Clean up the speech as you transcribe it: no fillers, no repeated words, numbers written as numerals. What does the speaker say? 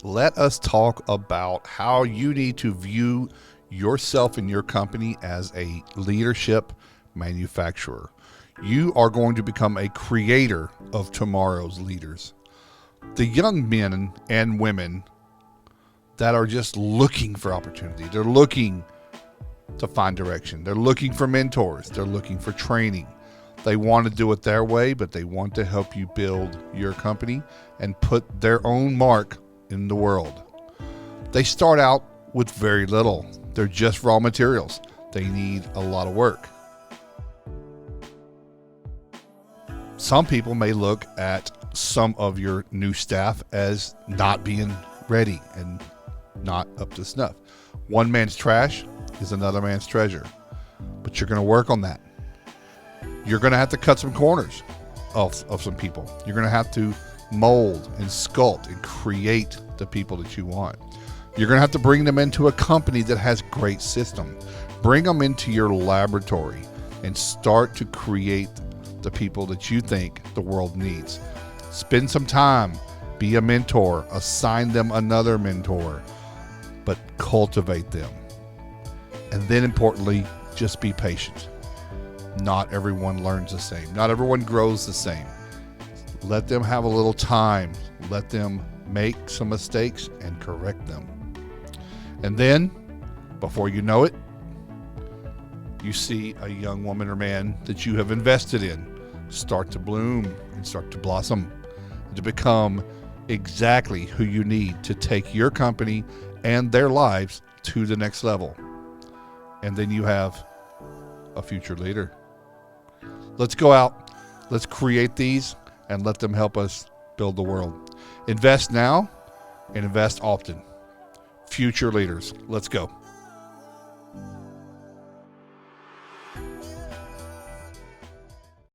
let us talk about how you need to view yourself and your company as a leadership manufacturer. You are going to become a creator of tomorrow's leaders. The young men and women that are just looking for opportunity, they're looking to find direction, they're looking for mentors, they're looking for training. They want to do it their way, but they want to help you build your company and put their own mark in the world. They start out with very little. They're just raw materials. They need a lot of work. Some people may look at some of your new staff as not being ready and not up to snuff. One man's trash is another man's treasure, but you're going to work on that. You're going to have to cut some corners of some people. You're going to have to mold and sculpt and create the people that you want. You're going to have to bring them into a company that has great system. Bring them into your laboratory and start to create the people that you think the world needs. Spend some time, be a mentor, assign them another mentor, but cultivate them. And then importantly, just be patient. Not everyone learns the same. Not everyone grows the same. Let them have a little time. Let them make some mistakes and correct them. And then, before you know it, you see a young woman or man that you have invested in start to bloom and start to blossom, and to become exactly who you need to take your company and their lives to the next level. And then you have a future leader. Let's go out, let's create these, and let them help us build the world. Invest now and invest often. Future leaders. Let's go.